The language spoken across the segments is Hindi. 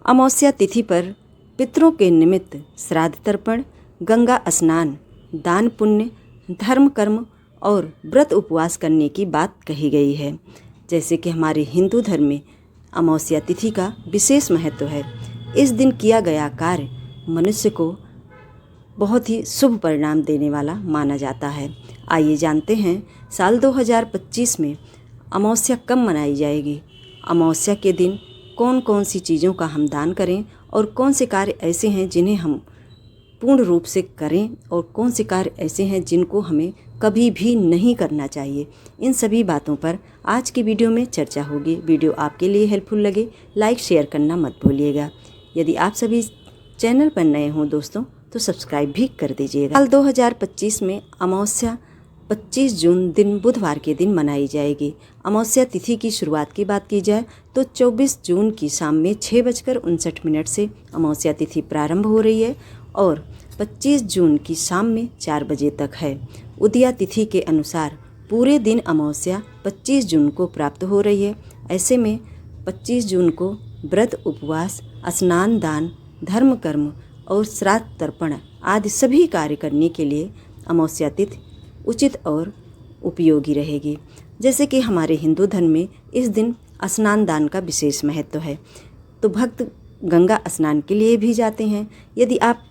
अमावस्या तिथि पर पितरों के निमित्त श्राद्ध तर्पण, गंगा स्नान, दान पुण्य, धर्म कर्म और व्रत उपवास करने की बात कही गई है। जैसे कि हमारे हिंदू धर्म में अमावस्या तिथि का विशेष महत्व है। इस दिन किया गया कार्य मनुष्य को बहुत ही शुभ परिणाम देने वाला माना जाता है। आइए जानते हैं साल 2025 में अमावस्या कब मनाई जाएगी, अमावस्या के दिन कौन कौन सी चीज़ों का हम दान करें और कौन से कार्य ऐसे हैं जिन्हें हम पूर्ण रूप से करें और कौन से कार्य ऐसे हैं जिनको हमें कभी भी नहीं करना चाहिए। इन सभी बातों पर आज की वीडियो में चर्चा होगी। वीडियो आपके लिए हेल्पफुल लगे लाइक शेयर करना मत भूलिएगा। यदि आप सभी चैनल पर नए हों दोस्तों तो सब्सक्राइब भी कर दीजिएगा। साल 2025 में अमावस्या 25 जून दिन बुधवार के दिन मनाई जाएगी। अमावस्या तिथि की शुरुआत की बात की जाए तो 24 जून की शाम में 6:59 से अमावस्या तिथि प्रारंभ हो रही है और 25 जून की शाम में 4 बजे तक है। उदया तिथि के अनुसार पूरे दिन अमावस्या 25 जून को प्राप्त हो रही है। ऐसे में 25 जून को व्रत उपवास, स्नान, दान, धर्म कर्म और श्राद्ध तर्पण आदि सभी कार्य करने के लिए अमावस्या तिथि उचित और उपयोगी रहेगी। जैसे कि हमारे हिंदू धर्म में इस दिन स्नान दान का विशेष महत्व है, तो भक्त गंगा स्नान के लिए भी जाते हैं। यदि आप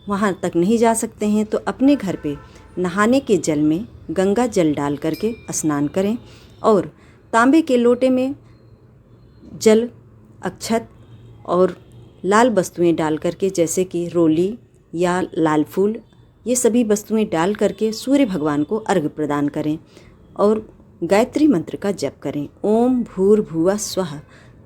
वहाँ तक नहीं जा सकते हैं तो अपने घर पे नहाने के जल में गंगा जल डाल करके स्नान करें और तांबे के लोटे में जल, अक्षत और लाल वस्तुएं डाल करके जैसे कि रोली या लाल फूल, ये सभी वस्तुएं डाल करके सूर्य भगवान को अर्घ्य प्रदान करें और गायत्री मंत्र का जप करें। ओम भूर्भुवः स्वः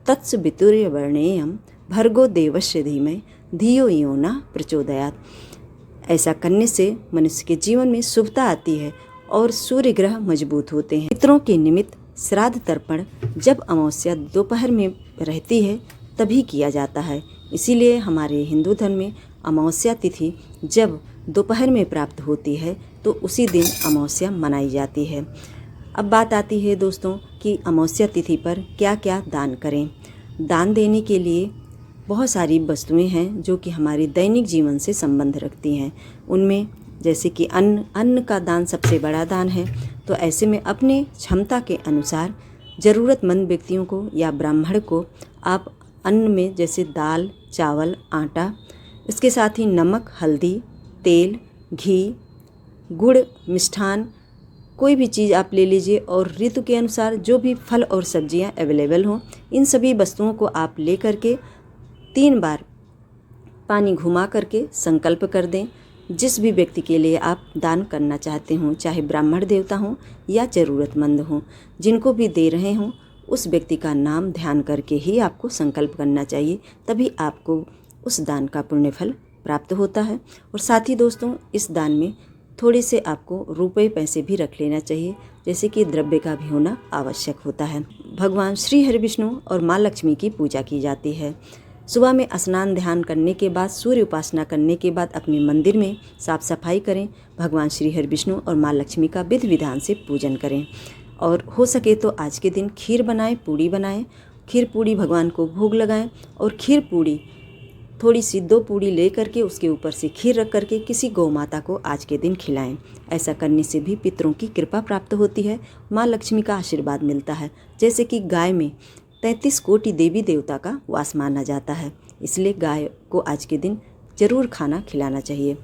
तत्सवितुर्वरेण्यं भर्गो देवस्य धीमहि धियो यो नः प्रचोदयात्। ऐसा करने से मनुष्य के जीवन में शुभता आती है और सूर्य ग्रह मजबूत होते हैं। पितरों के निमित्त श्राद्ध तर्पण जब अमावस्या दोपहर में रहती है तभी किया जाता है। इसीलिए हमारे हिंदू धर्म में अमावस्या तिथि जब दोपहर में प्राप्त होती है तो उसी दिन अमावस्या मनाई जाती है। अब बात आती है दोस्तों कि अमावस्या तिथि पर क्या क्या दान करें। दान देने के लिए बहुत सारी वस्तुएं हैं जो कि हमारे दैनिक जीवन से संबंध रखती हैं। उनमें जैसे कि अन्न का दान सबसे बड़ा दान है। तो ऐसे में अपने क्षमता के अनुसार ज़रूरतमंद व्यक्तियों को या ब्राह्मण को आप अन्न में जैसे दाल, चावल, आटा, इसके साथ ही नमक, हल्दी, तेल, घी, गुड़, मिष्ठान, कोई भी चीज़ आप ले लीजिए और ऋतु के अनुसार जो भी फल और सब्जियां अवेलेबल हों, इन सभी वस्तुओं को आप ले करके 3 बार पानी घुमा करके संकल्प कर दें। जिस भी व्यक्ति के लिए आप दान करना चाहते हों, चाहे ब्राह्मण देवता हों या ज़रूरतमंद हों, जिनको भी दे रहे हों उस व्यक्ति का नाम ध्यान करके ही आपको संकल्प करना चाहिए, तभी आपको उस दान का पुण्य फल प्राप्त होता है। और साथ ही दोस्तों इस दान में थोड़े से आपको रुपए पैसे भी रख लेना चाहिए, जैसे कि द्रव्य का भी होना आवश्यक होता है। भगवान श्री हरि विष्णु और माँ लक्ष्मी की पूजा की जाती है। सुबह में स्नान ध्यान करने के बाद, सूर्य उपासना करने के बाद अपने मंदिर में साफ सफाई करें। भगवान श्री हरि विष्णु और माँ लक्ष्मी का विधि विधान से पूजन करें और हो सके तो आज के दिन खीर बनाएं, पूड़ी बनाएं, खीर पूड़ी भगवान को भोग लगाएं और खीर पूड़ी थोड़ी सी 2 पूड़ी ले करके उसके ऊपर से खीर रख करके किसी गौ माता को आज के दिन खिलाएं। ऐसा करने से भी पितरों की कृपा प्राप्त होती है, माँ लक्ष्मी का आशीर्वाद मिलता है। जैसे कि गाय में 33 कोटि देवी देवता का वास माना जाता है, इसलिए गाय को आज के दिन जरूर खाना खिलाना चाहिए।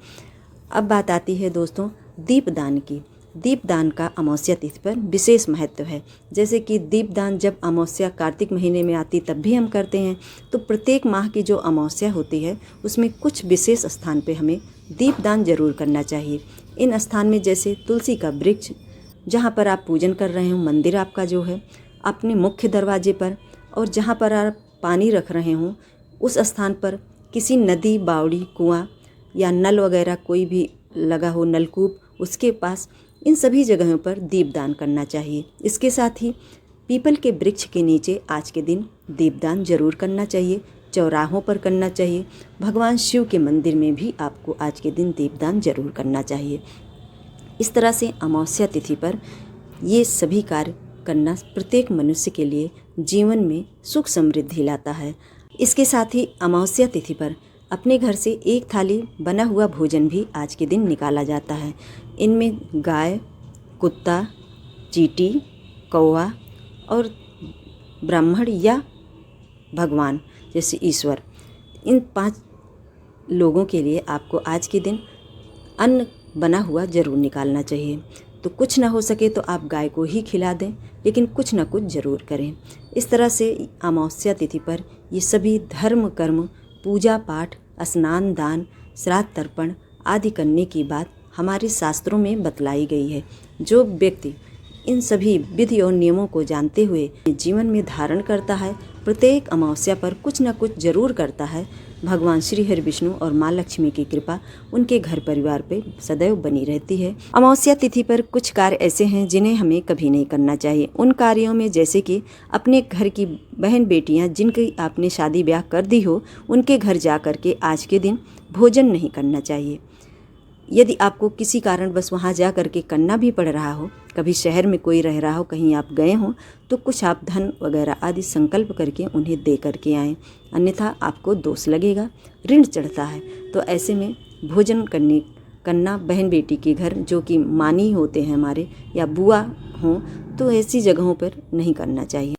अब बात आती है दोस्तों दीपदान की। दीपदान का अमावस्या तिथि पर विशेष महत्व है। जैसे कि दीपदान जब अमावस्या कार्तिक महीने में आती तब भी हम करते हैं, तो प्रत्येक माह की जो अमावस्या होती है उसमें कुछ विशेष स्थान पे हमें दीपदान जरूर करना चाहिए। इन स्थान में जैसे तुलसी का वृक्ष, जहाँ पर आप पूजन कर रहे हो, मंदिर आपका जो है, अपने मुख्य दरवाजे पर, और जहाँ पर आप पानी रख रहे हों उस स्थान पर किसी नदी, बावड़ी, कुआँ या नल वगैरह कोई भी लगा हो, नलकूप, उसके पास, इन सभी जगहों पर दीपदान करना चाहिए। इसके साथ ही पीपल के वृक्ष के नीचे आज के दिन दीपदान जरूर करना चाहिए। चौराहों पर करना चाहिए। भगवान शिव के मंदिर में भी आपको आज के दिन दीपदान जरूर करना चाहिए। इस तरह से अमावस्या तिथि पर ये सभी कार्य करना प्रत्येक मनुष्य के लिए जीवन में सुख समृद्धि लाता है। इसके साथ ही अमावस्या तिथि पर अपने घर से एक थाली बना हुआ भोजन भी आज के दिन निकाला जाता है। इनमें गाय, कुत्ता, चींटी, कौवा और ब्राह्मण या भगवान जैसे ईश्वर, इन 5 लोगों के लिए आपको आज के दिन अन्न बना हुआ ज़रूर निकालना चाहिए। तो कुछ ना हो सके तो आप गाय को ही खिला दें, लेकिन कुछ ना कुछ ज़रूर करें। इस तरह से अमावस्या तिथि पर ये सभी धर्म कर्म, पूजा पाठ, स्नान दान, श्राद्ध तर्पण आदि करने की बात हमारे शास्त्रों में बतलाई गई है। जो व्यक्ति इन सभी विधि और नियमों को जानते हुए जीवन में धारण करता है, प्रत्येक अमावस्या पर कुछ न कुछ जरूर करता है, भगवान श्री हरि विष्णु और माँ लक्ष्मी की कृपा उनके घर परिवार पे सदैव बनी रहती है। अमावस्या तिथि पर कुछ कार्य ऐसे हैं जिन्हें हमें कभी नहीं करना चाहिए। उन कार्यों में जैसे कि अपने घर की बहन बेटियां जिनकी आपने शादी ब्याह कर दी हो, उनके घर जा कर के आज के दिन भोजन नहीं करना चाहिए। यदि आपको किसी कारण बस वहाँ जा कर के करना भी पड़ रहा हो, कभी शहर में कोई रह रहा हो, कहीं आप गए हों, तो कुछ आप धन वगैरह आदि संकल्प करके उन्हें दे करके आएँ, अन्यथा आपको दोष लगेगा, ऋण चढ़ता है। तो ऐसे में भोजन करना बहन बेटी के घर, जो कि मानी होते हैं हमारे या बुआ हों, तो ऐसी जगहों पर नहीं करना चाहिए।